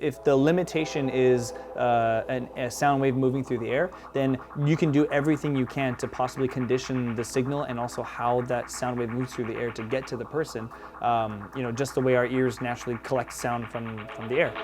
If the limitation is a sound wave moving through the air, then you can do everything you can to possibly condition the signal and also how that sound wave moves through the air to get to the person, just the way our ears naturally collect sound from the air.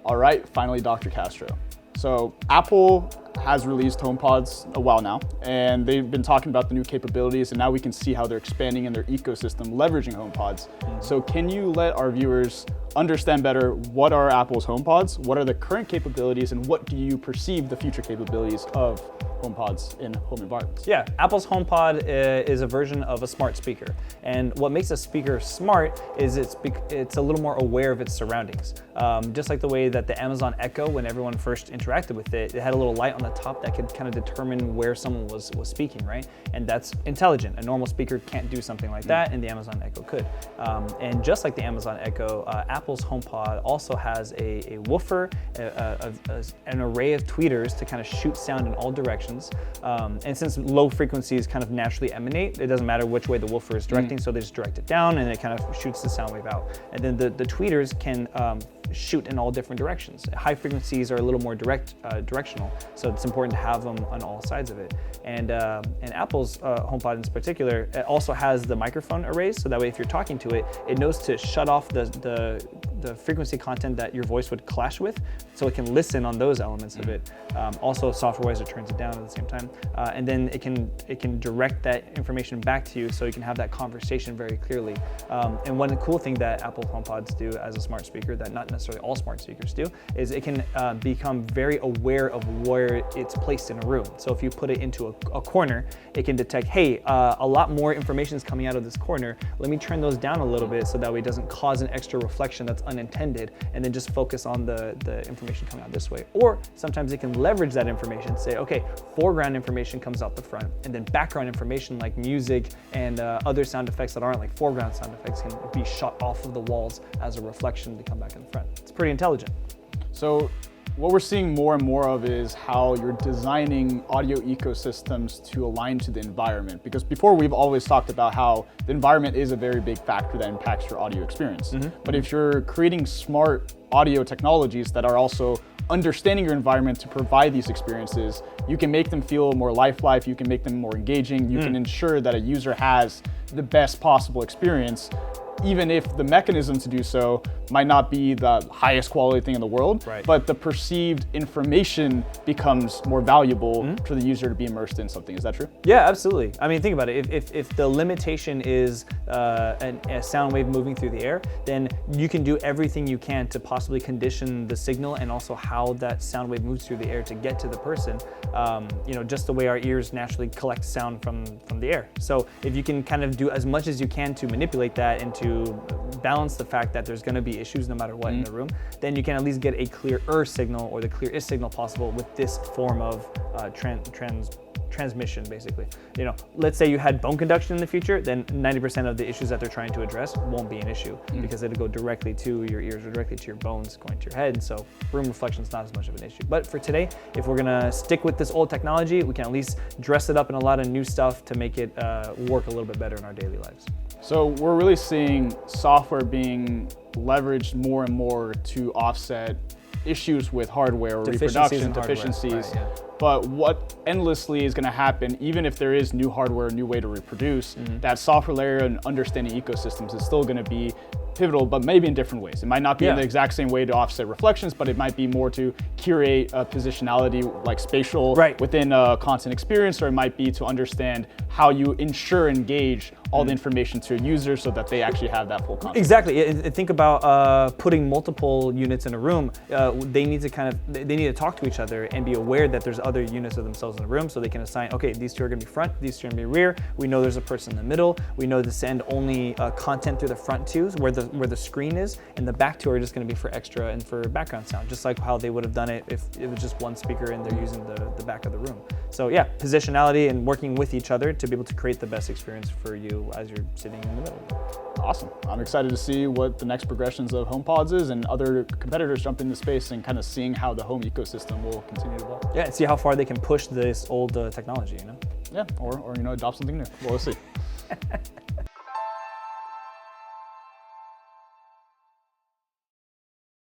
All right, finally, Dr. Castro. So Apple has released HomePods a while now, and they've been talking about the new capabilities, and now we can see how they're expanding in their ecosystem leveraging HomePods. So can you let our viewers understand better what are Apple's HomePods, what are the current capabilities, and what do you perceive the future capabilities of HomePods in home environments? Yeah, Apple's HomePod is a version of a smart speaker. And what makes a speaker smart is it's a little more aware of its surroundings. Just like the way that the Amazon Echo, when everyone first interacted with it, it had a little light on the top that could kind of determine where someone was speaking, right? And that's intelligent. A normal speaker can't do something like that, and the Amazon Echo could. And just like the Amazon Echo, Apple's HomePod also has a woofer, an array of tweeters to kind of shoot sound in all directions. And since low frequencies kind of naturally emanate, it doesn't matter which way the woofer is directing, so they just direct it down and it kind of shoots the sound wave out. And then the tweeters can shoot in all different directions. High frequencies are a little more directional, so it's important to have them on all sides of it. And Apple's HomePod in particular, it also has the microphone arrays, so that way if you're talking to it, it knows to shut off the frequency content that your voice would clash with, so it can listen on those elements of it. Also, software-wise, it turns it down at the same time, and then it can direct that information back to you, so you can have that conversation very clearly. And one cool thing that Apple HomePods do as a smart speaker that not necessarily all smart speakers do is it can become very aware of where it's placed in a room. So if you put it into a corner, it can detect, hey, a lot more information is coming out of this corner. Let me turn those down a little bit so that way it doesn't cause an extra reflection that's unintended, and then just focus on the information coming out this way. Or sometimes it can leverage that information, say, okay, foreground information comes out the front, and then background information like music and other sound effects that aren't like foreground sound effects can be shot off of the walls as a reflection to come back in the front. It's pretty intelligent. So what we're seeing more and more of is how you're designing audio ecosystems to align to the environment. Because before, we've always talked about how the environment is a very big factor that impacts your audio experience. But if you're creating smart audio technologies that are also understanding your environment to provide these experiences, you can make them feel more lifelike, you can make them more engaging, you can ensure that a user has the best possible experience, even if the mechanism to do so might not be the highest quality thing in the world, but the perceived information becomes more valuable for the user to be immersed in something. Is that true? Yeah, absolutely. I mean, think about it. If the limitation is a sound wave moving through the air, then you can do everything you can to possibly condition the signal and also how that sound wave moves through the air to get to the person, just the way our ears naturally collect sound from the air. So if you can kind of do as much as you can to manipulate that and to balance the fact that there's going to be issues no matter what in the room, then you can at least get a clearer signal or the clearest signal possible with this form of transmission, basically. Let's say you had bone conduction in the future, then 90% of the issues that they're trying to address won't be an issue because it'll go directly to your ears or directly to your bones going to your head. And so room reflection is not as much of an issue. But for today, if we're gonna stick with this old technology, we can at least dress it up in a lot of new stuff to make it work a little bit better in our daily lives. So we're really seeing software being leveraged more and more to offset issues with hardware or reproduction deficiencies. But what endlessly is going to happen, even if there is new hardware, a new way to reproduce, that software layer and understanding ecosystems is still going to be pivotal, but maybe in different ways. It might not be in the exact same way to offset reflections, but it might be more to curate a positionality like spatial within a content experience, or it might be to understand how you ensure engage all the information to a user so that they actually have that full context. Exactly. Think about putting multiple units in a room. They need to talk to each other and be aware that there's other units of themselves in the room, so they can assign, okay, these two are going to be front, these two are going to be rear. We know there's a person in the middle. We know to send only content through the front twos where the screen is, and the back two are just going to be for extra and for background sound, just like how they would have done it if it was just one speaker and they're using the back of the room. So yeah, positionality and working with each other to be able to create the best experience for you as you're sitting in the middle. Awesome. I'm excited to see what the next progressions of HomePods is and other competitors jump into space and kind of seeing how the home ecosystem will continue to evolve. Yeah, and see how far they can push this old technology, Yeah, or adopt something new. We'll see.